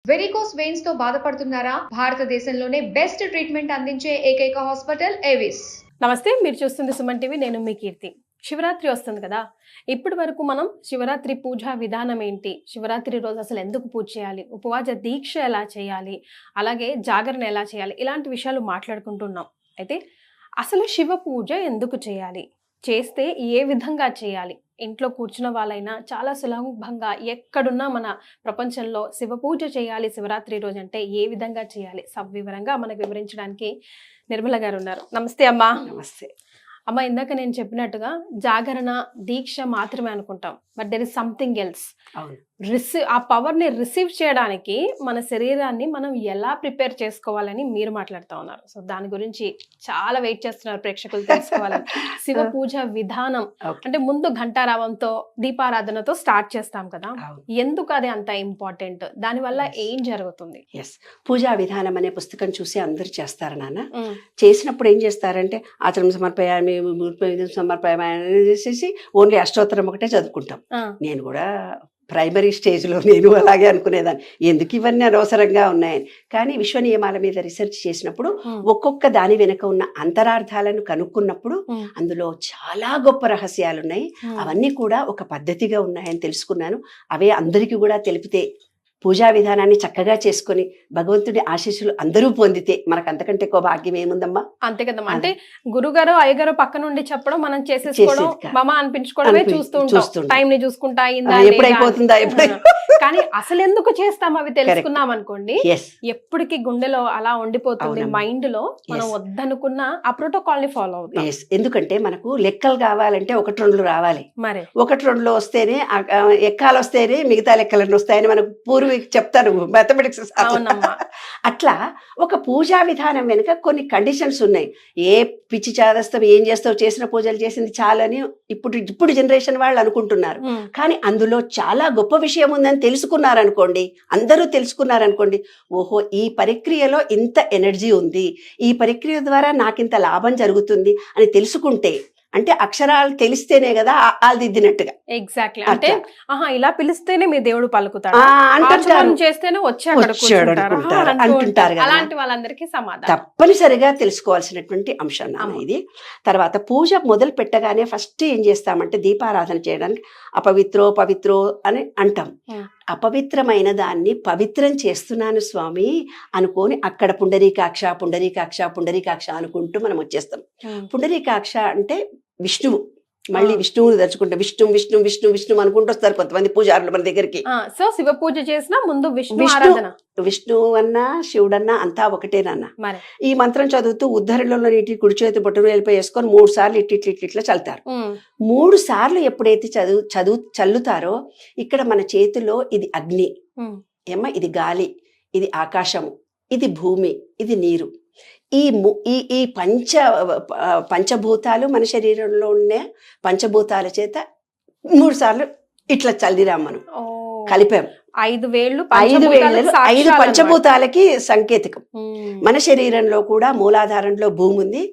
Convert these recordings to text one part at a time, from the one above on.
Varicose veins తో బాధపడుతున్నారా? భారతదేశంలోనే బెస్ట్ ట్రీట్మెంట్ అందించే ఏకైక హాస్పిటల్ ఏవిస్. నమస్తే, మీరు చూస్తుంది సుమన్ టీవీ. నేను మీ కీర్తి. శివరాత్రి వస్తుంది కదా. ఇప్పటి వరకు మనం శివరాత్రి పూజా విధానం ఏంటి, శివరాత్రి రోజు అసలు ఎందుకు పూజ చేయాలి, ఉపవాస దీక్ష ఎలా చేయాలి, అలాగే జాగరణ ఎలా చేయాలి, ఇలాంటి విషయాలు మాట్లాడుకుంటున్నాం. అయితే అసలు శివ పూజ ఎందుకు చేయాలి, చేస్తే ఏ విధంగా చేయాలి, ఇంట్లో కూర్చున్న వాళ్ళైనా చాలా సులభంగా ఎక్కడున్నా మన ప్రపంచంలో శివ పూజ చేయాలి శివరాత్రి రోజు అంటే ఏ విధంగా చేయాలి, సవివరంగా మనకు వివరించడానికి నిర్మల గారు ఉన్నారు. నమస్తే అమ్మా. నమస్తే అమ్మ. ఇందాక నేను చెప్పినట్టుగా జాగరణ దీక్ష మాత్రమే అనుకుంటాం, but there is something else. ఆ పవర్ ని రిసీవ్ చేయడానికి మన శరీరాన్ని మనం ఎలా ప్రిపేర్ చేసుకోవాలని మీరు మాట్లాడుతూ ఉన్నారు. సో దాని గురించి చాలా వెయిట్ చేస్తున్నారు ప్రేక్షకులు తెలుసుకోవాలని. శివ పూజ విధానం అంటే ముందు ఘంటారావంతో దీపారాధనతో స్టార్ట్ చేస్తాం కదా, ఎందుకు అది అంత ఇంపార్టెంట్, దాని వల్ల ఏం జరుగుతుంది? పూజా విధానం అనే పుస్తకం చూసి అందరు చేస్తారు నాన్న. చేసినప్పుడు ఏం చేస్తారంటే ఆచరణ సమర్పయామి సమర్పయామి చేసేసి ఓన్లీ అష్టోత్తరం ఒకటే చదువుకుంటాం. నేను కూడా ప్రైమరీ స్టేజ్లో నేను అలాగే అనుకునేదాన్ని, ఎందుకు ఇవన్నీ అనవసరంగా ఉన్నాయని. కానీ విశ్వ నియమాల మీద రీసెర్చ్ చేసినప్పుడు ఒక్కొక్క దాని వెనుక ఉన్న అంతరార్థాలను కనుక్కున్నప్పుడు అందులో చాలా గొప్ప రహస్యాలు ఉన్నాయి. అవన్నీ కూడా ఒక పద్ధతిగా ఉన్నాయని తెలుసుకున్నాను. అవే అందరికీ కూడా తెలిపితే పూజా విధానాన్ని చక్కగా చేసుకొని భగవంతుడి ఆశీస్సులు అందరూ పొందితే మనకు అంతకంటే ఎక్కువ భాగ్యం ఏముందమ్మా. అంతే కదమ్మా. అంటే గురుగారు అయ్యగారు పక్క నుండి చెప్పడం, మనం చేసేసుకోవడం, మమ అనిపించుకోవడమే చూస్తూ ఉంటాం. టైం ని చూసుకుంటా, ఎప్పుడైపోతుందా కానీ అసలు ఎందుకు చేస్తాం అవి తెలుసుకున్నాం అనుకోండి, ఎప్పటికీ గుండెలో అలా ఉండిపోతుంది, మైండ్ లో. మనం వద్దనుకున్న ఆ ప్రోటోకాల్ ని ఫాలో అవుతాం. ఎందుకంటే మనకు లెక్కలు కావాలంటే 1-2 రావాలి, మరి 1-2 వస్తేనే ఎక్కాలు వస్తేనే మిగతా లెక్కలన్నీ వస్తాయని మనకు చెప్తారు మ్యాథమెటిక్స్. అట్లా ఒక పూజా విధానం వెనుక కొన్ని కండిషన్స్ ఉన్నాయి. ఏ పిచ్చి చాదస్తాం ఏం చేస్తావు, చేసిన పూజలు చేసింది చాలని ఇప్పుడు జనరేషన్ వాళ్ళు అనుకుంటున్నారు. కానీ అందులో చాలా గొప్ప విషయం ఉందని తెలుసుకున్నారనుకోండి, అందరూ తెలుసుకున్నారనుకోండి, ఓహో ఈ పరిక్రియలో ఇంత ఎనర్జీ ఉంది, ఈ పరిక్రియ ద్వారా నాకింత లాభం జరుగుతుంది అని తెలుసుకుంటే, అంటే అక్షరాలు తెలిస్తేనే కదా ఆలు దిద్దినట్టుగా. ఎగ్జాక్ట్లీ. అంటే ఇలా పిలిస్తేనే మీ దేవుడు పలుకుతాడు, చేస్తేనే అంటుంటారు. అలాంటి వాళ్ళందరికీ సమాధానం తప్పనిసరిగా తెలుసుకోవాల్సినటువంటి అంశం ఇది. తర్వాత పూజ మొదలు పెట్టగానే ఫస్ట్ ఏం చేస్తామంటే దీపారాధన చేయడానికి పవిత్రో అని అంటాం. అపవిత్రమైన దాన్ని పవిత్రం చేస్తున్నాను స్వామి అనుకొని అక్కడ పుండరీకాక్ష పుండరీకాక్ష పుండరీకాక్ష అనుకుంటూ మనం వచ్చేస్తాం. పుండరీకాక్ష అంటే విష్ణువు, మళ్ళీ విష్ణువుని తలుచుకుంటే విష్ణు విష్ణు విష్ణు విష్ణు అనుకుంటూ వస్తారు కొంతమంది పూజారులు మన దగ్గరికి. సో శివ పూజ చేసిన ముందు విష్ణు అన్నా శివుడన్నా అంతా ఒకటేనన్నా. ఈ మంత్రం చదువుతూ ఉద్ధరణలో నీటి కుడి చేతి బొట్టును వెళ్ళిపోయేసుకొని 3 సార్లు ఇట్లా చల్లుతారు. 3 సార్లు ఎప్పుడైతే చల్లుతారో ఇక్కడ మన చేతిలో ఇది అగ్ని, ఇది గాలి, ఇది ఆకాశము, ఇది భూమి, ఇది నీరు. ఈ పంచభూతాలు మన శరీరంలో ఉన్న పంచభూతాల చేత 3 సార్లు ఇట్లా చల్లిరాం, మనం కలిపాం. 5 వేళ్ళు 5 పంచభూతాలకి సంకేతికం. మన శరీరంలో కూడా మూలాధారంలో భూమి ఉంది,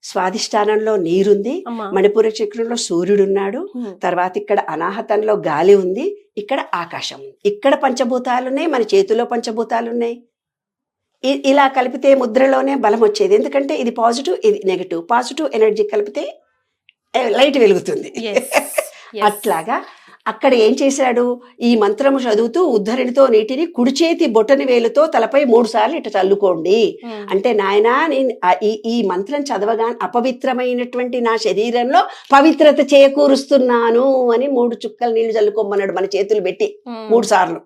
స్వాధిష్టానంలో నీరుంది, మణిపూర చక్రంలో సూర్యుడున్నాడు, తర్వాత ఇక్కడ అనాహతంలో గాలి ఉంది, ఇక్కడ ఆకాశం ఉంది. ఇక్కడ పంచభూతాలున్నాయి, మన చేతిలో పంచభూతాలున్నాయి. ఇలా కలిపితే ముద్రలోనే బలం వచ్చేది. ఎందుకంటే ఇది పాజిటివ్, ఇది నెగిటివ్. పాజిటివ్ ఎనర్జీ కలిపితే లైట్ వెలుగుతుంది. అట్లాగా అక్కడ ఏం చేశాడు, ఈ మంత్రము చదువుతూ ఉద్ధరణితో నీటిని కుడి చేతి బొటని వేలుతో తలపై 3 సార్లు ఇట్లా చల్లుకోండి. అంటే నాయనా నేను ఈ మంత్రం చదవగా అపవిత్రమైనటువంటి నా శరీరంలో పవిత్రత చేకూరుస్తున్నాను అని 3 చుక్కలు నీళ్లు చల్లుకోమన్నాడు. మన చేతులు పెట్టి 3 సార్లు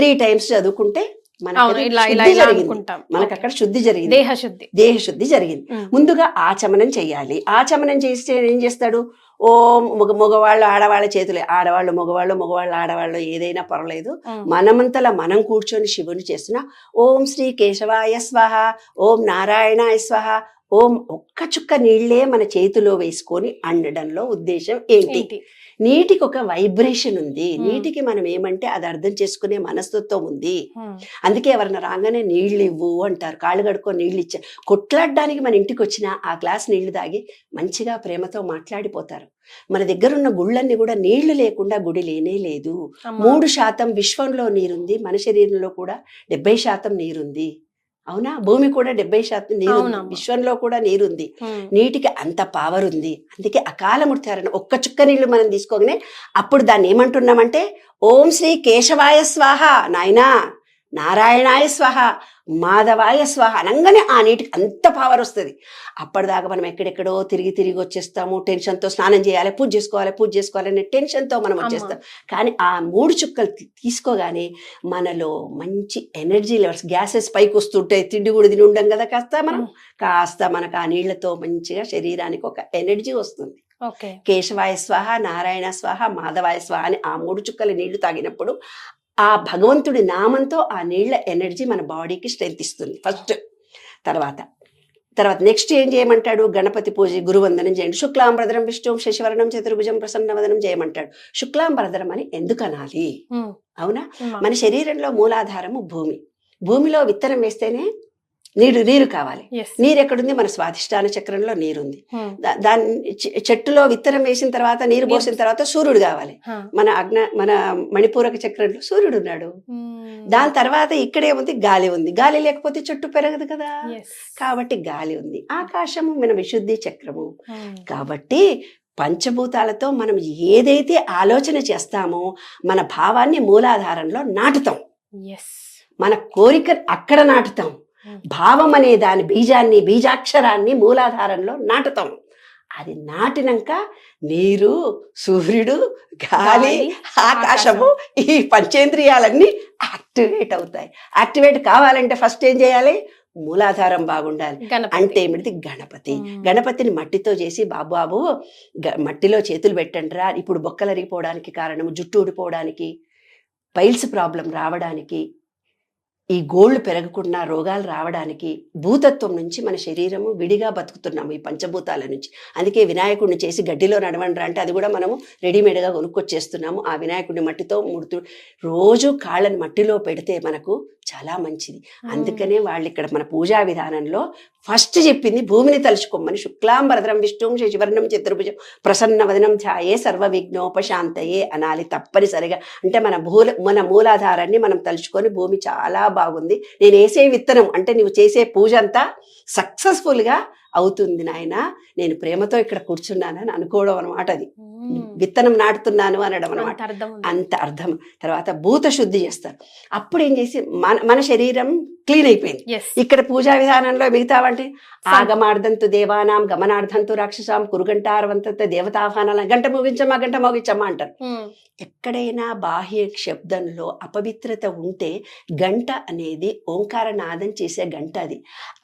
3 టైమ్స్ చదువుకుంటే మనకు అక్కడ శుద్ధి జరిగింది, దేహశుద్ధి జరిగింది. ముందుగా ఆచమనం చెయ్యాలి. ఆచమనం చేస్తే ఏం చేస్తాడు, మగవాళ్ళు ఆడవాళ్ళ చేతులే, ఆడవాళ్ళు మగవాళ్ళు ఆడవాళ్ళు ఏదైనా పర్వాలేదు, మనమంతలా మనం కూర్చొని శివుని చేస్తున్నా ఓం శ్రీ కేశవాయ స్వహ, ఓం నారాయణాయ స్వహ, ఓం ఒక్క చుక్క నీళ్లే మన చేతిలో వేసుకొని అండడంలో ఉద్దేశం ఏంటి? నీటికి ఒక వైబ్రేషన్ ఉంది, నీటికి మనం ఏమంటే అది అర్థం చేసుకునే మనస్తత్వం ఉంది. అందుకే ఎవరన్నా రాగానే నీళ్ళు ఇవ్వు అంటారు, కాళ్ళు కడుక్కొని నీళ్ళు ఇచ్చా. కొట్లాడడానికి మన ఇంటికి వచ్చిన ఆ గ్లాస్ నీళ్లు తాగి మంచిగా ప్రేమతో మాట్లాడిపోతారు. మన దగ్గర ఉన్న గుళ్ళన్నీ కూడా నీళ్లు లేకుండా గుడి లేనే లేదు. 3% విశ్వంలో నీరుంది, మన శరీరంలో కూడా 70% నీరుంది. అవునా? భూమి కూడా 70% నీరు, విశ్వంలో కూడా నీరుంది. నీటికి అంత పవర్ ఉంది. అందుకే అకాల మృత్యారణ ఒక్క చుక్క నీళ్లు మనం తీసుకోగానే అప్పుడు దాన్ని ఏమంటున్నామంటే ఓం శ్రీ కేశవాయ స్వాహ, నాయనా నారాయణాయ స్వాహ, మాధవాయ స్వాహ అనగానే ఆ నీటికి అంత పవర్ వస్తుంది. అప్పటిదాకా మనం ఎక్కడెక్కడో తిరిగి వచ్చేస్తాము, టెన్షన్తో స్నానం చేయాలి, పూజ చేసుకోవాలి అనే టెన్షన్తో మనం వచ్చేస్తాం. కానీ ఆ 3 చుక్కలు తీసుకోగానే మనలో మంచి ఎనర్జీ లెవెల్స్, గ్యాసెస్ పైకి వస్తుంటాయి. తిండి కూడా తిని ఉండం కదా, కాస్త మనకు ఆ నీళ్లతో మంచిగా శరీరానికి ఒక ఎనర్జీ వస్తుంది. కేశవాయ స్వాహ, నారాయణ స్వాహ, మాధవాయ స్వాహ అని ఆ 3 చుక్కల నీళ్లు తాగినప్పుడు ఆ భగవంతుడి నామంతో ఆ నీళ్ల ఎనర్జీ మన బాడీకి స్ట్రెంత్ ఇస్తుంది ఫస్ట్. తర్వాత నెక్స్ట్ ఏం చేయమంటాడు? గణపతి పూజ, గురువందనం చేయండి. శుక్లాంబరధరం విష్ణుం శశివర్ణం చతుర్భుజం ప్రసన్నవదనం చేయమంటాడు. శుక్లాంబరధరం అని ఎందుకు అనాలి? అవునా? మన శరీరంలో మూలాధారము భూమి. భూమిలో విత్తనం వేస్తేనే నీరు కావాలి. నీరు ఎక్కడుంది? మన స్వాధిష్టాన చక్రంలో నీరుంది. దాన్ని చెట్టులో విత్తనం వేసిన తర్వాత, నీరు పోసిన తర్వాత సూర్యుడు కావాలి. మన మణిపూరక చక్రంలో సూర్యుడు ఉన్నాడు. దాని తర్వాత ఇక్కడే ఉంది, గాలి ఉంది. గాలి లేకపోతే చెట్టు పెరగదు కదా. కాబట్టి గాలి ఉంది. ఆకాశము మన విశుద్ధి చక్రము. కాబట్టి పంచభూతాలతో మనం ఏదైతే ఆలోచన చేస్తామో మన భావాన్ని మూలాధారంలో నాటుతాం. మన కోరిక అక్కడ నాటుతాం. భావం అనే దాని బీజాన్ని, బీజాక్షరాన్ని మూలాధారంలో నాటుతాం. అది నాటినాక నీరు, సూర్యుడు, గాలి, ఆకాశము, ఈ పంచేంద్రియాలన్నీ యాక్టివేట్ అవుతాయి. యాక్టివేట్ కావాలంటే ఫస్ట్ ఏం చేయాలి? మూలాధారం బాగుండాలి. అంటే ఏమిటి? గణపతిని మట్టితో చేసి, బాబు మట్టిలో చేతులు పెట్టండి రా. ఇప్పుడు బొక్కలు అరిగిపోవడానికి కారణం, జుట్టు ఊడిపోవడానికి, పైల్స్ ప్రాబ్లం రావడానికి, ఈ గోళ్ళు పెరగకుండా రోగాలు రావడానికి, భూతత్వం నుంచి మన శరీరము విడిగా బతుకుతున్నాము ఈ పంచభూతాల నుంచి. అందుకే వినాయకుడిని చేసి గడ్డిలో నడవండ్రా అంటే అది కూడా మనము రెడీమేడ్గా కొనుక్కొచ్చేస్తున్నాము. ఆ వినాయకుడిని మట్టితో రోజు కాళ్ళని మట్టిలో పెడితే మనకు చాలా మంచిది. అందుకనే వాళ్ళు ఇక్కడ మన పూజా విధానంలో ఫస్ట్ చెప్పింది భూమిని తలుచుకోమని. శుక్లాంబరధరం విష్ణుం శశివర్ణం చతుర్భుజం ప్రసన్నవదనం ధ్యాయే సర్వ విఘ్నోపశాంతయే అనాలి తప్పనిసరిగా. అంటే మన మూలాధారాన్ని మనం తలుచుకొని, భూమి చాలా బాగుంది, నేను వేసే విత్తనం అంటే నువ్వు చేసే పూజ అంతా సక్సెస్ఫుల్గా అవుతుంది నాయన, నేను ప్రేమతో ఇక్కడ కూర్చున్నానని అనుకోవడం అనమాట. అది విత్తనం నాటుతున్నాను అనడం అనమాట. అంత అర్థం. తర్వాత భూత శుద్ధి చేస్తారు. అప్పుడు ఏం చేసి మన శరీరం క్లీన్ అయిపోయింది. ఇక్కడ పూజా విధానంలో మిగతావంటే ఆగమార్థంతు దేవానాం గమనార్థంతు రాక్షసాం కురుగంటారవంత దేవతాహ్వానాల గంట మోగించమ్మా అంటారు. ఎక్కడైనా బాహ్య శబ్దంలో అపవిత్రత ఉంటే గంట అనేది ఓంకార నాదం చేసే గంట. అది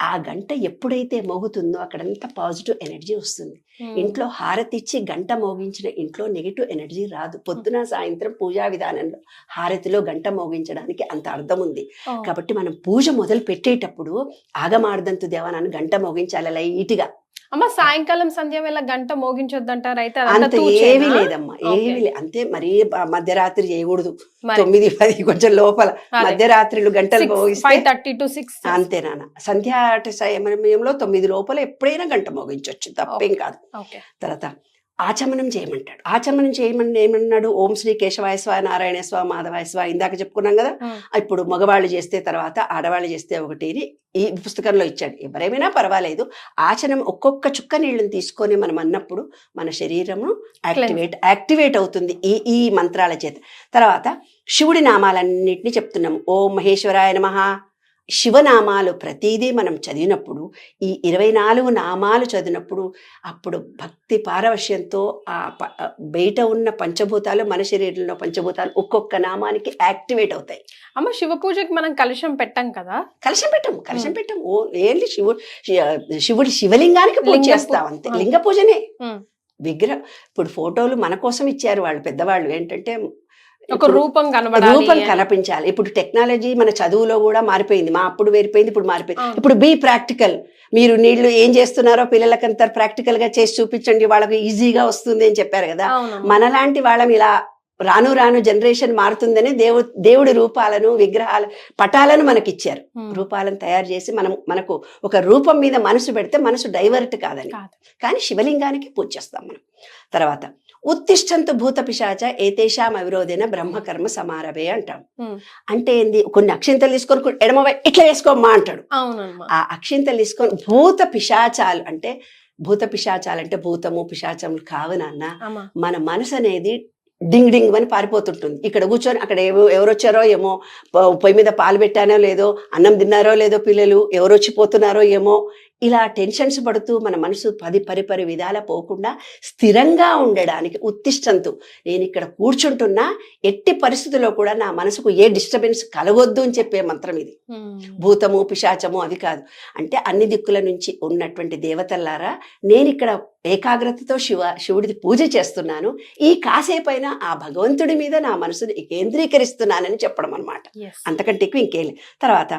ఆ గంట ఎప్పుడైతే మోగుతుందో అక్కడంతా పాజిటివ్ ఎనర్జీ వస్తుంది. ఇంట్లో హారతి ఇచ్చి గంట మోగించిన ఇంట్లో నెగిటివ్ ఎనర్జీ రాదు. పొద్దున సాయంత్రం పూజా విధానంలో హారతిలో గంట మోగించడానికి అంత అర్థం ఉంది. కాబట్టి మనం పూజ మొదలు పెట్టేటప్పుడు ఆగమార్థంతు దేవానాన్ని గంట మోగించాలి లైట్గా. అమ్మ సాయంకాలం సంధ్య వేళ గంట మోగించొద్దంటారు. అయితే అంత ఏమీ లేదమ్మా, ఏమీ లేదు. అంతే మరీ మధ్యరాత్రి చేయకూడదు. 9-10 కొంచెం లోపల మధ్యరాత్రులు గంటలు మోగిస్తే 5:30 to 6 అంతే నాన్న. సంధ్యా సమయంలో 9 లోపల ఎప్పుడైనా గంట మోగించవచ్చు, తప్పేం కాదు. తర్వాత ఆచమనం చేయమంటాడు. ఆచమనం చేయమని ఏమన్నాడు? ఓం శ్రీ కేశవాయ స్వ, నారాయణ స్వ, మాధవాయ స్వ ఇందాక చెప్పుకున్నాం కదా. ఇప్పుడు మగవాళ్ళు చేస్తే తర్వాత ఆడవాళ్ళు చేస్తే ఒకటి ఈ పుస్తకంలో ఇచ్చాడు. ఎవరేమైనా పర్వాలేదు. ఆచమనం ఒక్కొక్క చుక్క నీళ్ళని తీసుకొని మనం అన్నప్పుడు మన శరీరము యాక్టివేట్ అవుతుంది ఈ మంత్రాల చేత. తర్వాత శివుడి నామాలన్నింటినీ చెప్తున్నాము. ఓం మహేశ్వరాయ నమః. శివనామాలు ప్రతిదీ మనం చదివినప్పుడు, ఈ 24 నామాలు చదివినప్పుడు అప్పుడు భక్తి పారవశ్యంతో ఆ బయట ఉన్న పంచభూతాలు, మన శరీరంలో పంచభూతాలు ఒక్కొక్క నామానికి యాక్టివేట్ అవుతాయి. అమ్మ శివ పూజకి మనం కలశం పెట్టాం కదా? కలశం పెట్టం. ఓ ఏంటి శివుడి శివలింగానికి పూజ చేస్తాం అంతే. లింగ పూజనే. విగ్రహం ఇప్పుడు ఫోటోలు మన కోసం ఇచ్చారు వాళ్ళు పెద్దవాళ్ళు. ఏంటంటే ఒక రూపం కనిపించాలి. ఇప్పుడు టెక్నాలజీ మన చదువులో కూడా మారిపోయింది. మా అప్పుడు వేరిపోయింది, ఇప్పుడు మారిపోయింది. ఇప్పుడు బీ ప్రాక్టికల్. మీరు నీళ్లు ఏం చేస్తున్నారో పిల్లలకంతా ప్రాక్టికల్ గా చేసి చూపించండి, వాళ్ళకి ఈజీగా వస్తుంది అని చెప్పారు కదా. మనలాంటి వాళ్ళం ఇలా రాను రాను జనరేషన్ మారుతుందని దేవుడి రూపాలను, విగ్రహాలు, పటాలను మనకిచ్చారు. రూపాలను తయారు చేసి మనకు ఒక రూపం మీద మనసు పెడితే మనసు డైవర్ట్ కాదని. కానీ శివలింగానికి పూజ చేస్తాం మనం. తర్వాత ఉత్తిష్టంతు భూత పిశాచ ఏతేషాం అవిరోధేన బ్రహ్మకర్మ సమారభే అంటాం. అంటే ఏంది, కొన్ని అక్షింతలు తీసుకొని ఎడమవై ఇట్లా వేసుకోమ్మా అంటాడు. ఆ అక్షింతలు తీసుకొని భూత పిశాచాలు అంటే భూతము పిశాచములు కావు నాన్న. మన మనసు అనేది డింగ్ డింగ్ అని పారిపోతుంటుంది. ఇక్కడ కూర్చొని అక్కడ ఎవరు వచ్చారో ఏమో, పొయ్యి మీద పాలు పెట్టానో లేదో, అన్నం తిన్నారో లేదో పిల్లలు, ఎవరు వచ్చిపోతున్నారో ఏమో, ఇలా టెన్షన్స్ పడుతూ మన మనసు పరిపరి విధాల పోకుండా స్థిరంగా ఉండడానికి ఉత్తిష్టంతు. నేను ఇక్కడ కూర్చుంటున్నా, ఎట్టి పరిస్థితుల్లో కూడా నా మనసుకు ఏ డిస్టర్బెన్స్ కలగొద్దు అని చెప్పే మంత్రం ఇది. భూతము పిశాచము అవి కాదు. అంటే అన్ని దిక్కుల నుంచి ఉన్నటువంటి దేవతల్లారా, నేను ఇక్కడ ఏకాగ్రతతో శివుడిది పూజ చేస్తున్నాను, ఈ కాసేపైనా ఆ భగవంతుడి మీద నా మనసుని కేంద్రీకరిస్తున్నానని చెప్పడం అనమాట. అంతకంటే ఎక్కువ ఇంకేం. తర్వాత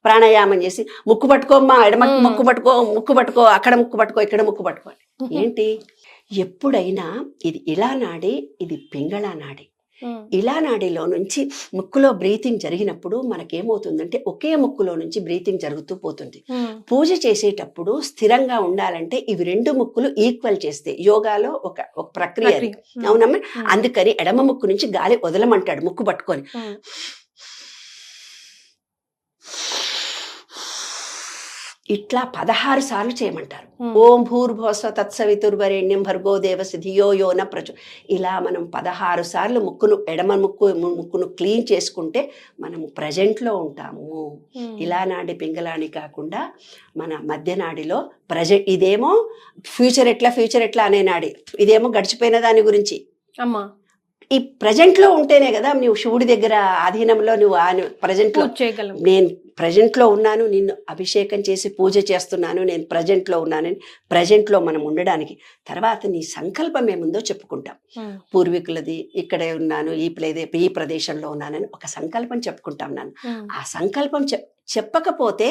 ప్రాణాయామం చేసి ముక్కు పట్టుకోమ్మా, ఎడమ ముక్కు పట్టుకో, అక్కడ ముక్కు పట్టుకో, ఇక్కడ ముక్కు పట్టుకో. ఏంటి, ఎప్పుడైనా ఇది ఇలా నాడి, ఇది పింగళ నాడి. ఇలా నాడిలో నుంచి ముక్కులో బ్రీతింగ్ జరిగినప్పుడు మనకేమవుతుందంటే ఒకే ముక్కులో నుంచి బ్రీతింగ్ జరుగుతూ పోతుంది. పూజ చేసేటప్పుడు స్థిరంగా ఉండాలంటే ఇవి రెండు ముక్కులు ఈక్వల్ చేస్తే యోగాలో ఒక ప్రక్రియ. అవునమ్మా. అందుకని ఎడమ ముక్కు నుంచి గాలి వదలమంటాడు ముక్కు పట్టుకొని. ఇట్లా 16 సార్లు చేయమంటారు. ఓం భూర్భువస్వ తత్సవితుర్వరేణ్యం భర్గో దేవస్య ధియో యో న ప్రచో. ఇలా మనం 16 సార్లు ఎడమ ముక్కును క్లీన్ చేసుకుంటే మనము ప్రజెంట్లో ఉంటాము. ఇలా నాడి పింగళాని కాకుండా మన మధ్యనాడిలో ఇదేమో ఫ్యూచర్ ఎట్లా అనే నాడి, ఇదేమో గడిచిపోయిన దాని గురించి. అమ్మా, ఈ ప్రజెంట్ లో ఉంటేనే కదా నువ్వు శివుడి దగ్గర ఆధీనంలో నువ్వు ప్రజెంట్ లో, నేను ప్రజెంట్ లో ఉన్నాను, నిన్ను అభిషేకం చేసి పూజ చేస్తున్నాను, నేను ప్రజెంట్ లో ఉన్నానని ప్రజెంట్ లో మనం ఉండడానికి. తర్వాత నీ సంకల్పం ఏముందో చెప్పుకుంటాం. పూర్వీకులది ఇక్కడే ఉన్నాను, ఈ ప్రదేశంలో ఉన్నానని ఒక సంకల్పం చెప్పుకుంటాం. ఆ సంకల్పం చెప్పకపోతే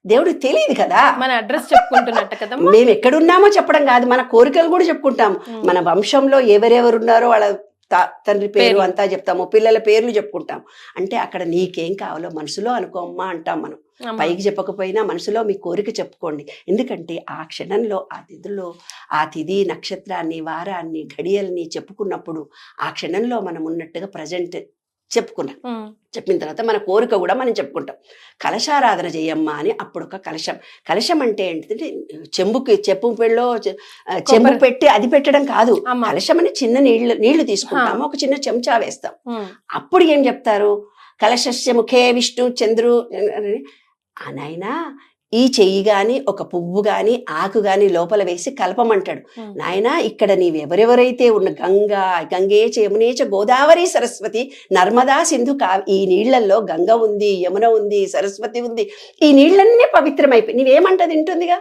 దేవుడికి తెలియదు కదా. మన అడ్రస్ చెప్పుకుంటున్నట్టు కదా. మేము ఎక్కడున్నామో చెప్పడం కాదు, మన కోరికలు కూడా చెప్పుకుంటాం. మన వంశంలో ఎవరెవరున్నారో వాళ్ళ తండ్రి పేరు అంతా చెప్తాము, పిల్లల పేర్లు చెప్పుకుంటాం. అంటే అక్కడ నీకేం కావాలో మనసులో అనుకోమ్మా అంటాం మనం. పైకి చెప్పకపోయినా మనసులో మీ కోరిక చెప్పుకోండి. ఎందుకంటే ఆ క్షణంలో ఆ తిథి నక్షత్రాన్ని, వారాన్ని, ఘడియల్ని చెప్పుకున్నప్పుడు ఆ క్షణంలో మనం ఉన్నట్టుగా ప్రజెంట్ చెప్పిన తర్వాత మన కోరిక కూడా మనం చెప్పుకుంటాం. కలశారాధన చేయమ్మా అని అప్పుడు ఒక కలశం అంటే ఏంటంటే చెంబు పెట్టి అది పెట్టడం కాదు. కలశం అని చిన్న నీళ్లు తీసుకుంటాము, ఒక చిన్న చెంచా వేస్తాం. అప్పుడు ఏం చెప్తారు, కలశస్య ముఖే విష్ణు చంద్రు నాయనా, ఈ చెయ్యి గాని ఒక పువ్వు గాని ఆకు గాని లోపల వేసి కలపమంటాడు. నాయనా, ఇక్కడ నీవెవరెవరైతే ఉన్న గంగే యమునేచ గోదావరి సరస్వతి నర్మదా సింధు ఈ నీళ్లలో గంగ ఉంది, యమున ఉంది, సరస్వతి ఉంది, ఈ నీళ్లన్నీ పవిత్రమైపోయి నీవేమంట తింటుందిగా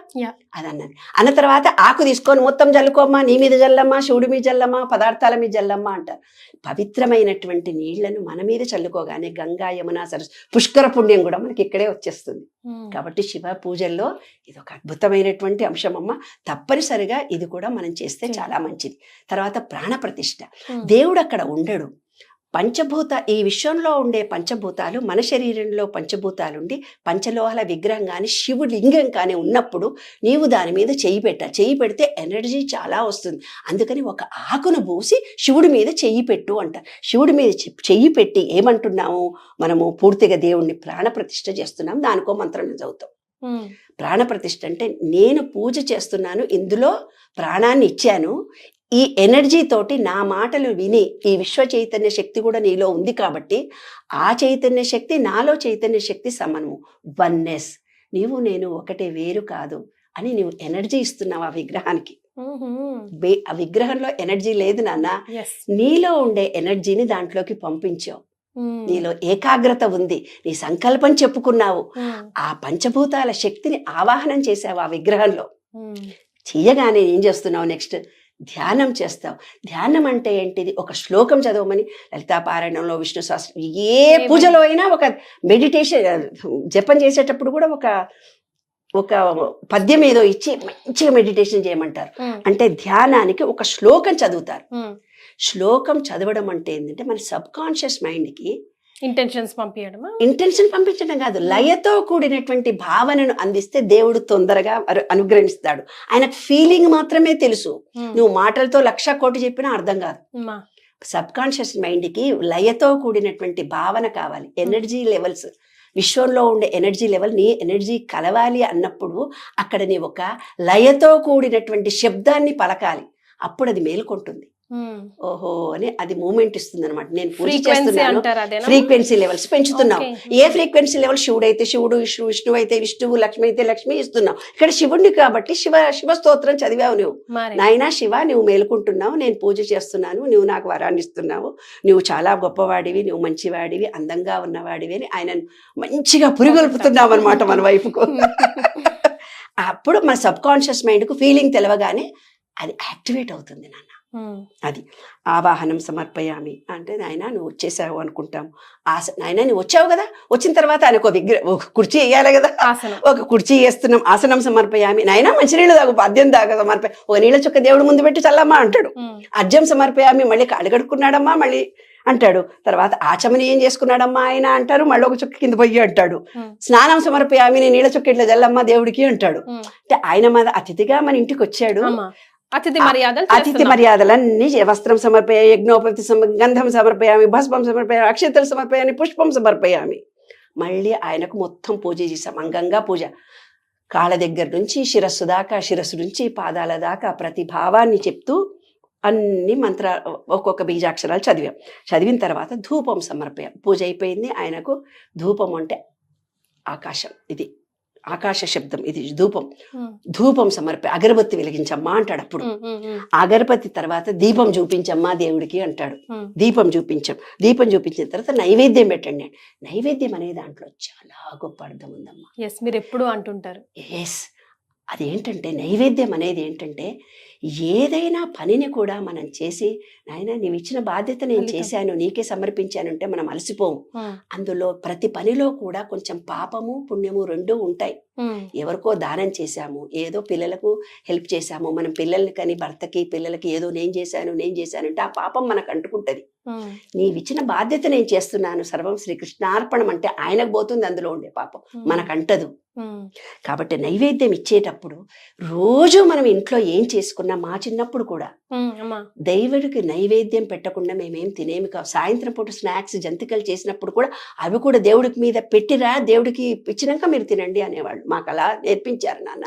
అదన్నది. అన్న తర్వాత ఆకు తీసుకొని మొత్తం జల్లుకోమ్మా, నీ మీద జల్లమ్మా, శివుడి మీద జల్లమ్మా, పదార్థాల మీద జల్లమ్మా అంటారు. పవిత్రమైనటువంటి నీళ్లను మన మీద చల్లుకోగానే గంగా యమున సరస్వతి పుష్కర పుణ్యం కూడా మనకి ఇక్కడే వచ్చేస్తుంది. కాబట్టి శివ పూజల్లో ఇది ఒక అద్భుతమైనటువంటి అంశం అమ్మ. తప్పనిసరిగా ఇది కూడా మనం చేస్తే చాలా మంచిది. తర్వాత ప్రాణ ప్రతిష్ఠ. దేవుడు అక్కడ ఉండడు. ఈ విశ్వంలో ఉండే పంచభూతాలు, మన శరీరంలో పంచభూతాలుండి పంచలోహాల విగ్రహం కానీ శివుడి లింగం కానీ ఉన్నప్పుడు నీవు దాని మీద చెయ్యి పెడితే ఎనర్జీ చాలా వస్తుంది. అందుకని ఒక ఆకును పూసి శివుడి మీద చెయ్యి పెట్టు అంటారు. శివుడి మీద చెయ్యి పెట్టి ఏమంటున్నాము మనము, పూర్తిగా దేవుణ్ణి ప్రాణప్రతిష్ఠ చేస్తున్నాం. దానికో మంత్రం చదువుతాం. ప్రాణప్రతిష్ఠ అంటే నేను పూజ చేస్తున్నాను, ఇందులో ప్రాణాన్ని ఇచ్చాను, ఈ ఎనర్జీ తోటి నా మాటలు విని ఈ విశ్వ చైతన్య శక్తి కూడా నీలో ఉంది కాబట్టి ఆ చైతన్య శక్తి నాలో చైతన్య శక్తి సమనము, వన్నెస్, నీవు నేను ఒకటే, వేరు కాదు అని నీవు ఎనర్జీ ఇస్తున్నావు ఆ విగ్రహానికి. ఆ విగ్రహంలో ఎనర్జీ లేదు నాన్న, నీలో ఉండే ఎనర్జీని దాంట్లోకి పంపించావు. నీలో ఏకాగ్రత ఉంది, నీ సంకల్పం చెప్పుకున్నావు, ఆ పంచభూతాల శక్తిని ఆవాహనం చేసావు ఆ విగ్రహంలో. చెయ్యగానే ఏం చేస్తున్నావు, నెక్స్ట్ ధ్యానం చేస్తావు. ధ్యానం అంటే ఏంటిది? ఒక శ్లోకం చదవమని లలితాపారాయణంలో, విష్ణు సహస్రం, ఏ పూజలో అయినా ఒక మెడిటేషన్, జపం చేసేటప్పుడు కూడా ఒక పద్యం ఏదో ఇచ్చి మంచిగా మెడిటేషన్ చేయమంటారు. అంటే ధ్యానానికి ఒక శ్లోకం చదువుతారు. శ్లోకం చదవడం అంటే ఏంటంటే మన సబ్ కాన్షియస్ మైండ్కి ఇంటెన్షన్ పంపించడం కాదు, లయతో కూడినటువంటి భావనను అందిస్తే దేవుడు తొందరగా అనుగ్రహిస్తాడు. ఆయనకు ఫీలింగ్ మాత్రమే తెలుసు. నువ్వు మాటలతో 1,00,000 కోటి చెప్పినా అర్థం కాదు. సబ్ కాన్షియస్ మైండ్కి లయతో కూడినటువంటి భావన కావాలి. ఎనర్జీ లెవెల్స్, విశ్వంలో ఉండే ఎనర్జీ లెవెల్, నీ ఎనర్జీ కలవాలి అన్నప్పుడు అక్కడ నీ ఒక లయతో కూడినటువంటి శబ్దాన్ని పలకాలి. అప్పుడు అది మేలుకుంటుంది. ఓహో అని అది మూమెంట్ ఇస్తుంది అనమాట. నేను పూజ చేస్తున్నాను, ఫ్రీక్వెన్సీ లెవెల్స్ పెంచుతున్నావు. ఏ ఫ్రీక్వెన్సీ లెవెల్? శివుడు అయితే శివుడు, విష్ణువు అయితే విష్ణువు, లక్ష్మి అయితే లక్ష్మి ఇస్తున్నావు. ఇక్కడ శివుడిని కాబట్టి శివ స్తోత్రం చదివావు నువ్వు. నాయనా శివ, నువ్వు మేలుకుంటున్నావు, నేను పూజ చేస్తున్నాను, నువ్వు నాకు వరాన్ని ఇస్తున్నావు, నువ్వు చాలా గొప్పవాడివి, నువ్వు మంచివాడివి, అందంగా ఉన్నవాడివి అని ఆయన మంచిగా పురిగొల్పుతున్నావు అనమాట మన వైపుకు. అప్పుడు మన సబ్ కాన్షియస్ మైండ్కు ఫీలింగ్ తెలవగానే అది యాక్టివేట్ అవుతుంది నాన్న. అది ఆవాహనం సమర్పయామి అంటే, నాయన నువ్వు వచ్చేసావు అనుకుంటాం. నాయన నువ్వు వచ్చావు కదా, వచ్చిన తర్వాత ఆయనకు ఒక కుర్చీ వేయాలి కదా, ఒక కుర్చీ వేస్తున్నాం. ఆసనం సమర్పయామి. నాయన మంచినీళ్ళు తాగు, పద్యం దాకా సమర్పయ, ఒక నీళ్ళ చుక్క దేవుడు ముందు పెట్టి చల్లమ్మా అంటాడు. అర్జం సమర్పయామి, మళ్ళీ అడగడుకున్నాడమ్మా మళ్ళీ అంటాడు. తర్వాత ఆచమని ఏం చేసుకున్నాడమ్మా ఆయన అంటారు, మళ్ళీ ఒక చుక్క కింద పోయి అంటాడు. స్నానం సమర్పయామి, నేను నీళ్ళ చుక్క ఇట్లా చల్లమ్మా దేవుడికి అంటాడు. అంటే ఆయన మన అతిథిగా మన ఇంటికి వచ్చాడు. అతిథి మర్యాదలన్నీ, వస్త్రం సమర్పయ, యజ్ఞోపతి గంధం సమర్పయామి, భస్మం సమర్పయామి, అక్షతలు సమర్పయామి, పుష్పం సమర్పయామి. మళ్ళీ ఆయనకు మొత్తం పూజ చేసాం, అంగంగా పూజ. కాళ్ళ దగ్గర నుంచి శిరస్సు దాకా, శిరస్సు నుంచి పాదాల దాకా ప్రతి భావాన్ని చెప్తూ అన్ని ఒక్కొక్క బీజాక్షరాలు చదివిన తర్వాత ధూపం సమర్పయాం. పూజ అయిపోయింది. ఆయనకు ధూపం అంటే ఆకాశం, ఇది ఆకాశ శబ్దం, ఇది ధూపం సమర్పయ, అగరబత్తి వెలిగించమ్మా అంటాడు. అప్పుడు అగరబత్తి తర్వాత దీపం చూపించమ్మా దేవుడికి అంటాడు. దీపం చూపించిన తర్వాత నైవేద్యం పెట్టండి. నైవేద్యం అనే దాంట్లో చాలా గొప్ప అర్థం ఉందమ్మా. మీరు ఎప్పుడు అంటుంటారు. అదేంటంటే నైవేద్యం అనేది ఏంటంటే, ఏదైనా పనిని కూడా మనం చేసి, నాయన నీవు ఇచ్చిన బాధ్యత నేను చేశాను, నీకే సమర్పించాను అంటే మనం అలసిపోము. అందులో ప్రతి పనిలో కూడా కొంచెం పాపము పుణ్యము రెండూ ఉంటాయి. ఎవరికో దానం చేశాము, ఏదో పిల్లలకు హెల్ప్ చేశాము, మనం పిల్లల్ని కానీ భర్తకి పిల్లలకి ఏదో నేను చేశాను అంటే ఆ పాపం మనకు అంటుకుంటది. నీవిచ్చిన బాధ్యత నేను చేస్తున్నాను, సర్వం శ్రీకృష్ణార్పణం అంటే ఆయనకు పోతుంది, అందులో ఉండే పాపం మనకంటదు. కాబట్టి నైవేద్యం ఇచ్చేటప్పుడు రోజు మనం ఇంట్లో ఏం చేసుకున్నా, మా చిన్నప్పుడు కూడా దేవుడికి నైవేద్యం పెట్టకుండా మేమేం తినేమి కావు. సాయంత్రం పూట స్నాక్స్ జంతికలు చేసినప్పుడు కూడా అవి కూడా దేవుడికి మీద పెట్టిరా, దేవుడికి ఇచ్చినాక మీరు తినండి అనేవాళ్ళు. మాకు అలా నేర్పించారు నాన్న.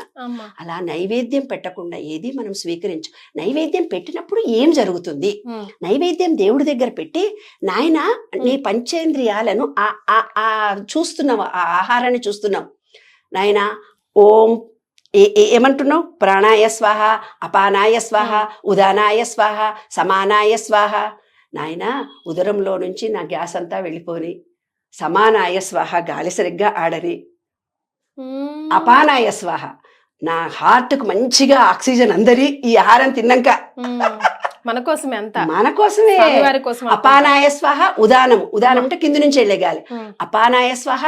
అలా నైవేద్యం పెట్టకుండా ఏది మనం స్వీకరించు. నైవేద్యం పెట్టినప్పుడు ఏం జరుగుతుంది? నైవేద్యం దేవుడి దగ్గర పెట్టి, నాయన నీ పంచేంద్రియాలను చూస్తున్నావు, ఆ ఆహారాన్ని చూస్తున్నావు నాయన. ఓం ఏమంటున్నావు? ప్రాణాయ స్వాహ, అపానాయ స్వాహ, ఉదానాయ స్వాహ, సమానాయ స్వాహ. నాయన ఉదరంలో నుంచి నా గ్యాస్ అంతా వెళ్ళిపోని. సమానాయ స్వాహ, గాలి సరిగ్గా ఆడని. అపానాయ స్వాహ, నా హార్ట్కు మంచిగా ఆక్సిజన్ అందరి ఈ ఆహారం తిన్నాక. మన కోసమే అంతా, మన కోసమే. అపానాయ స్వాహ, ఉదానం అంటే కింది నుంచి వెళ్ళే గాలి. అపానాయ స్వాహ,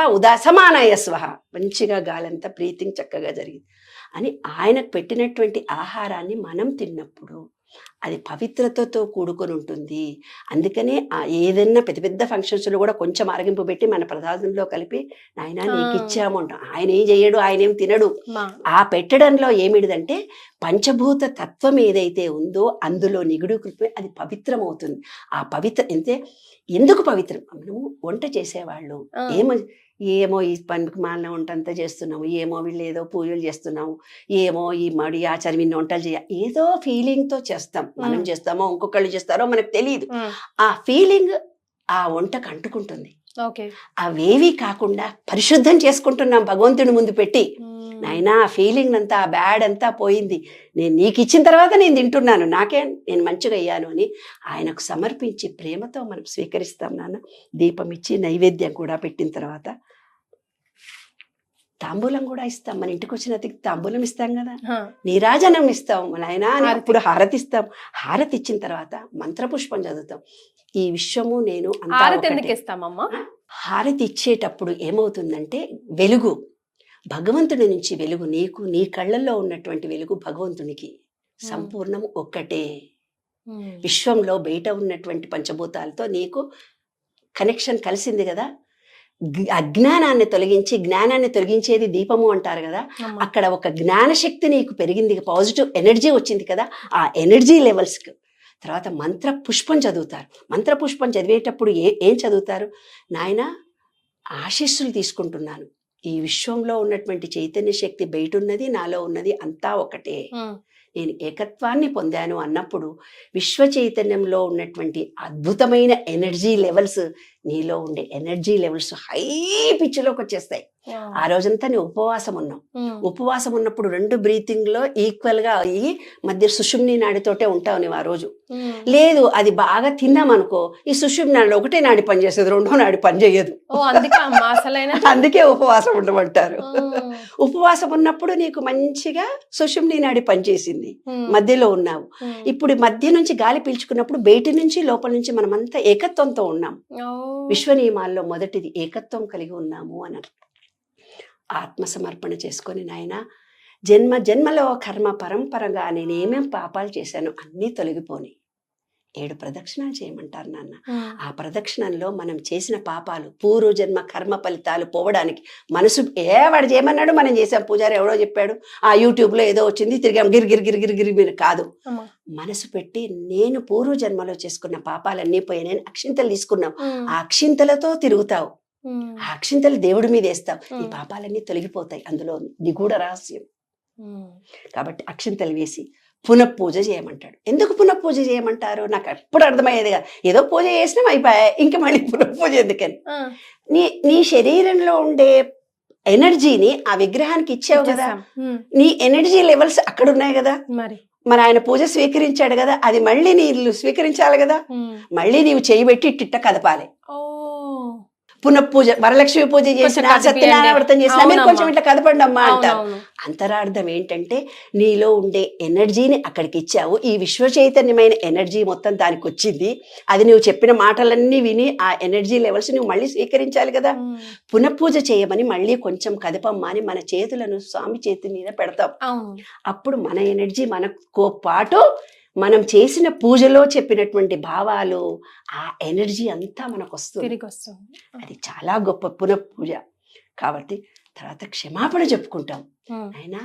సమానాయ స్వాహ, మంచిగా గాలంతా బ్రీతింగ్ చక్కగా జరిగింది అని ఆయనకు పెట్టినటువంటి ఆహారాన్ని మనం తిన్నప్పుడు అది పవిత్రతతో కూడుకొని ఉంటుంది. అందుకనే ఏదైనా పెద్ద పెద్ద ఫంక్షన్స్లో కూడా కొంచెం ఆరగింపు పెట్టి మన ప్రసాదంలో కలిపి నాయన నీకు ఇచ్చాము అంటాం. ఆయన ఏం చేయడు, ఆయన ఏం తినడు. ఆ పెట్టడంలో ఏమిటిదంటే పంచభూత తత్వం ఏదైతే ఉందో అందులో నిగుడు కృపే అది పవిత్రం అవుతుంది. ఆ పవిత్ర అంటే ఎందుకు పవిత్రం? మనము వంట చేసేవాళ్ళు ఏమో ఈ పనికి మాలిన వంట అంతా చేస్తున్నాము, ఏమో వీళ్ళు ఏదో పూజలు చేస్తున్నాము, ఏమో ఈ మడి ఆచారం ఇన్ని వంటలు ఏదో ఫీలింగ్తో చేస్తాం. మనం చేస్తామో ఇంకొకళ్ళు చేస్తారో మనకు తెలియదు. ఆ ఫీలింగ్ ఆ వంటకు అంటుకుంటుంది. అవేవి కాకుండా పరిశుద్ధం చేసుకుంటున్నాం భగవంతుని ముందు పెట్టి. నాయనా ఆ ఫీలింగ్ అంతా, ఆ బ్యాడ్ అంతా పోయింది, నేను నీకు ఇచ్చిన తర్వాత నేను తింటున్నాను, నేను మంచిగా అయ్యాను అని ఆయనకు సమర్పించి ప్రేమతో మనం స్వీకరిస్తాం నాన్న. దీపం ఇచ్చి నైవేద్యం కూడా పెట్టిన తర్వాత తాంబూలం కూడా ఇస్తాం, మన ఇంటికి వచ్చిన అతికి తాంబూలం ఇస్తాం కదా, నీరాజనం ఇస్తాం నాయనా అని అప్పుడు హారతి ఇస్తాం. హారతి ఇచ్చిన తర్వాత మంత్రపుష్పం చదువుతాం. ఈ విశ్వము నేను అంతా ఒకటే. హారతి ఇచ్చేటప్పుడు ఏమవుతుందంటే వెలుగు భగవంతుడి నుంచి వెలుగు, నీకు నీ కళ్ళల్లో ఉన్నటువంటి వెలుగు భగవంతునికి సంపూర్ణం ఒక్కటే. విశ్వంలో బయట ఉన్నటువంటి పంచభూతాలతో నీకు కనెక్షన్ కలిసింది కదా. అజ్ఞానాన్ని తొలగించి జ్ఞానాన్ని తొలగించేది దీపము అంటారు కదా, అక్కడ ఒక జ్ఞానశక్తి నీకు పెరిగింది, పాజిటివ్ ఎనర్జీ వచ్చింది కదా. ఆ ఎనర్జీ లెవెల్స్కి తర్వాత మంత్ర పుష్పం చదువుతారు. మంత్ర పుష్పం చదివేటప్పుడు ఏం చదువుతారు? నాయన ఆశీస్సులు తీసుకుంటున్నాను, ఈ విశ్వంలో ఉన్నటువంటి చైతన్య శక్తి బయట ఉన్నది, నాలో ఉన్నది అంతా ఒకటే, నేను ఏకత్వాన్ని పొందాను అన్నప్పుడు విశ్వ చైతన్యంలో ఉన్నటువంటి అద్భుతమైన ఎనర్జీ లెవెల్స్, నీలో ఉండే ఎనర్జీ లెవెల్స్ హై పిచ్లోకి వచ్చేస్తాయి. ఆ రోజంతా నీ ఉపవాసం ఉన్నావు. ఉపవాసం ఉన్నప్పుడు 2 బ్రీతింగ్ లో ఈక్వల్ గా అయ్యి మధ్య సుషుమ్ని నాడితోటే ఉంటావు నువ్వు ఆ రోజు. లేదు అది బాగా తిన్నామనుకో, ఈ సుషుమ్ని నాడి ఒకటే నాడి పనిచేస్తుంది, 2వ నాడి పని చేయదు. అందుకే ఉపవాసం ఉండమంటారు. ఉపవాసం ఉన్నప్పుడు నీకు మంచిగా సుషుమ్ని నాడి పనిచేసింది, మధ్యలో ఉన్నావు. ఇప్పుడు మధ్య నుంచి గాలి పీల్చుకున్నప్పుడు బయట నుంచి లోపల నుంచి మనమంతా ఏకత్వంతో ఉన్నాం. విశ్వ నియమాల్లో మొదటిది ఏకత్వం కలిగి ఉన్నాము అని. ఆత్మసమర్పణ చేసుకొని నాయన జన్మ జన్మలో కర్మ పరంపరగా నేనేమేం పాపాలు చేశాను అన్నీ తొలగిపోని 7 ప్రదక్షిణాలు చేయమంటారు నాన్న. ఆ ప్రదక్షిణంలో మనం చేసిన పాపాలు పూర్వజన్మ కర్మ ఫలితాలు పోవడానికి మనసు వాడు చేయమన్నాడు మనం చేసాం, పూజారి ఎవడో చెప్పాడు, ఆ యూట్యూబ్లో ఏదో వచ్చింది తిరిగాం గిరిగిరి మీరు కాదు. మనసు పెట్టి నేను పూర్వజన్మలో చేసుకున్న పాపాలన్నీ పోయానని అక్షింతలు తీసుకున్నావు, ఆ అక్షింతలతో తిరుగుతావు, ఆ అక్షింతలు దేవుడి మీద వేస్తావు, ఈ పాపాలన్నీ తొలగిపోతాయి. అందులో నిగూఢ రహస్యం. కాబట్టి అక్షింతలు వేసి పునఃపూజ చేయమంటాడు. ఎందుకు పునఃపూజ చేయమంటారు నాకు ఎప్పుడు అర్థమయ్యేదిగా, ఏదో పూజ చేసినాం అయిపోయాయి, ఇంకా మళ్ళీ పునఃపూజ ఎందుకని. నీ శరీరంలో ఉండే ఎనర్జీని ఆ విగ్రహానికి ఇచ్చావు కదా, నీ ఎనర్జీ లెవెల్స్ అక్కడ ఉన్నాయి కదా, మరి ఆయన పూజ స్వీకరించాడు కదా, అది మళ్ళీ నీళ్ళు స్వీకరించాలి కదా, మళ్ళీ నీవు చేయబెట్టి ఇట్టిట్ట కదపాలి. పునఃపూజ వరలక్ష్మి పూజ చేసిన, సత్యనారాయణ వ్రతం చేసినా మీరు కొంచెం ఇట్లా కదపండి అమ్మా అంటారు. అంతరార్థం ఏంటంటే నీలో ఉండే ఎనర్జీని అక్కడికి ఇచ్చావు, ఈ విశ్వ చైతన్యమైన ఎనర్జీ మొత్తం దానికి వచ్చింది, అది నువ్వు చెప్పిన మాటలన్నీ విని ఆ ఎనర్జీ లెవెల్స్ నువ్వు మళ్ళీ స్వీకరించాలి కదా. పునఃపూజ చేయమని మళ్ళీ కొంచెం కదపమ్మా అని మన చేతులను స్వామి చేతి మీద పెడతాం. అప్పుడు మన ఎనర్జీ మనతో పాటు మనం చేసిన పూజలో చెప్పినటువంటి భావాలు ఆ ఎనర్జీ అంతా మనకు వస్తుంది. అది చాలా గొప్ప పునఃపూజ. కాబట్టి తర్వాత క్షమాపణ చెప్పుకుంటాం. అయినా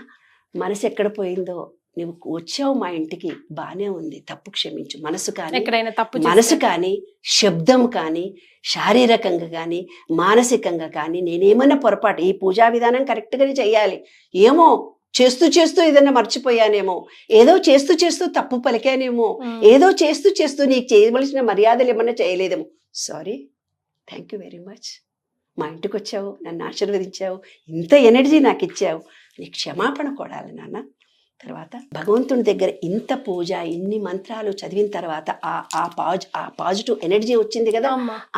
మనసు ఎక్కడ పోయిందో, నువ్వు వచ్చావు మా ఇంటికి బానే ఉంది, తప్పు క్షమించు. మనసు కానీ శబ్దం కానీ శారీరకంగా కానీ మానసికంగా కానీ నేనేమన్నా పొరపాటు, ఈ పూజా విధానం కరెక్ట్ గానే చెయ్యాలి, ఏమో చేస్తూ చేస్తూ ఏదన్నా మర్చిపోయానేమో, ఏదో చేస్తూ చేస్తూ తప్పు పలికానేమో, ఏదో చేస్తూ చేస్తూ నీకు చేయవలసిన మర్యాదలు ఏమన్నా చేయలేదేమో, sorry, thank you very much, మా ఇంటికి వచ్చావు, నన్ను ఆశీర్వదించావు, ఇంత ఎనర్జీ నాకు ఇచ్చావు, నీకు క్షమాపణ కొడాలి నాన్న. తర్వాత భగవంతుని దగ్గర ఇంత పూజ ఇన్ని మంత్రాలు చదివిన తర్వాత ఆ పాజిటివ్ ఎనర్జీ వచ్చింది కదా,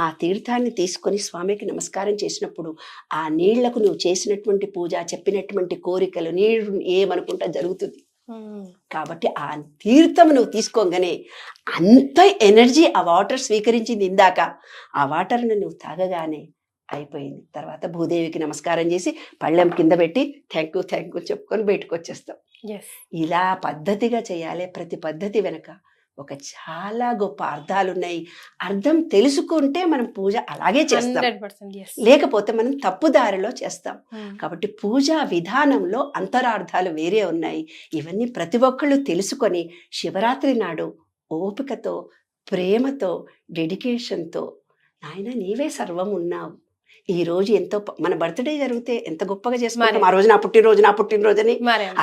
ఆ తీర్థాన్ని తీసుకొని స్వామికి నమస్కారం చేసినప్పుడు ఆ నీళ్లకు నువ్వు చేసినటువంటి పూజ, చెప్పినటువంటి కోరికలు, నీళ్లు ఏమనుకుంటా జరుగుతుంది. కాబట్టి ఆ తీర్థం నువ్వు తీసుకోగానే అంత ఎనర్జీ ఆ వాటర్ స్వీకరించింది. ఇందాక ఆ వాటర్ని నువ్వు తాగగానే అయిపోయింది. తర్వాత భూదేవికి నమస్కారం చేసి పళ్ళెం కింద పెట్టి థ్యాంక్ యూ చెప్పుకొని బయటకు వచ్చేస్తాం. ఇలా పద్ధతిగా చేయాలి. ప్రతి పద్ధతి వెనక ఒక చాలా గొప్ప అర్థాలు ఉన్నాయి. అర్థం తెలుసుకుంటే మనం పూజ అలాగే చేస్తాం, లేకపోతే మనం తప్పుదారిలో చేస్తాం. కాబట్టి పూజా విధానంలో అంతరార్థాలు వేరే ఉన్నాయి. ఇవన్నీ ప్రతి ఒక్కళ్ళు తెలుసుకొని శివరాత్రి నాడు ఓపికతో, ప్రేమతో, డెడికేషన్తో నాయన నీవే సర్వం ఉన్నావు. ఈ రోజు ఎంతో మన బర్త్డే జరిగితే ఎంత గొప్పగా చేసుకుంటాం, ఆ రోజు నా పుట్టినరోజు అని.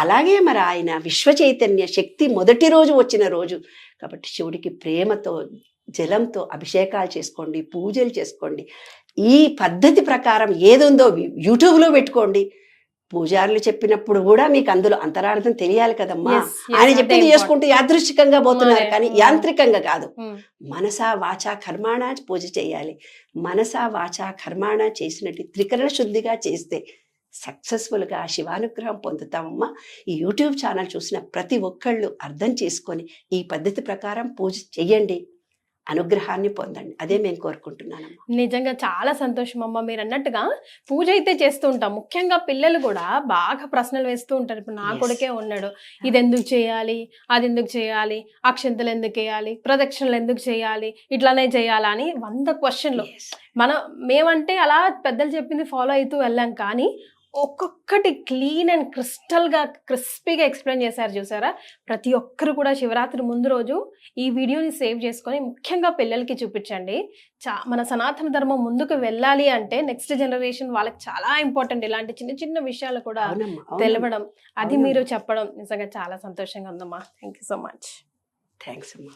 అలాగే మరి ఆయన విశ్వ చైతన్య శక్తి మొదటి రోజు వచ్చిన రోజు కాబట్టి శివుడికి ప్రేమతో జలంతో అభిషేకాలు చేసుకోండి, పూజలు చేసుకోండి. ఈ పద్ధతి ప్రకారం ఏదుందో యూట్యూబ్లో పెట్టుకోండి. పూజారులు చెప్పినప్పుడు కూడా మీకు అందులో అంతరార్థం తెలియాలి కదమ్మా. ఆయన చెప్పింది చేసుకుంటూ యాదృచ్ఛికంగా పోతున్నారు, కానీ యాంత్రికంగా కాదు. మనసా వాచా కర్మాణ పూజ చేయాలి. మనసా వాచా కర్మాణ చేసినట్టు త్రికరణ శుద్ధిగా చేస్తే సక్సెస్ఫుల్గా శివానుగ్రహం పొందుతామమ్మా. ఈ యూట్యూబ్ ఛానల్ చూసిన ప్రతి ఒక్కళ్ళు అర్థం చేసుకొని ఈ పద్ధతి ప్రకారం పూజ చెయ్యండి, అనుగ్రహాన్ని పొందండి. అదే మేము కోరుకుంటున్నానమ్మా. నిజంగా చాలా సంతోషం అమ్మ. మీరు అన్నట్టుగా పూజ అయితే చేస్తూ ఉంటాం. ముఖ్యంగా పిల్లలు కూడా బాగా ప్రశ్నలు వేస్తూ ఉంటారు. ఇప్పుడు నా Yes. కొడుకే ఉన్నాడు, ఇది ఎందుకు చేయాలి, అది ఎందుకు చేయాలి, అక్షంతలు ఎందుకు వేయాలి, ప్రదక్షిణలు ఎందుకు చేయాలి, ఇట్లానే చేయాలా అని 100 క్వశ్చన్లు. Yes. మేమంటే అలా పెద్దలు చెప్పింది ఫాలో అవుతూ వెళ్ళాం, కానీ ఒక్కొక్కటి క్లీన్ అండ్ క్రిస్టల్గా క్రిస్పీగా ఎక్స్ప్లెయిన్ చేశారు చూసారా. ప్రతి ఒక్కరు కూడా శివరాత్రి ముందు రోజు ఈ వీడియోని సేవ్ చేసుకొని ముఖ్యంగా పిల్లలకి చూపించండి. మన సనాతన ధర్మం ముందుకు వెళ్ళాలి అంటే నెక్స్ట్ జనరేషన్ వాళ్ళకి చాలా ఇంపార్టెంట్. ఇలాంటి చిన్న చిన్న విషయాలు కూడా అవునమ్మా, అవునమ్మా. తెలవడం, అది అవునమ్మా. మీరు చెప్పడం నిజంగా చాలా సంతోషంగా ఉందమ్మా. Thank you so much. Thanks అమ్మా.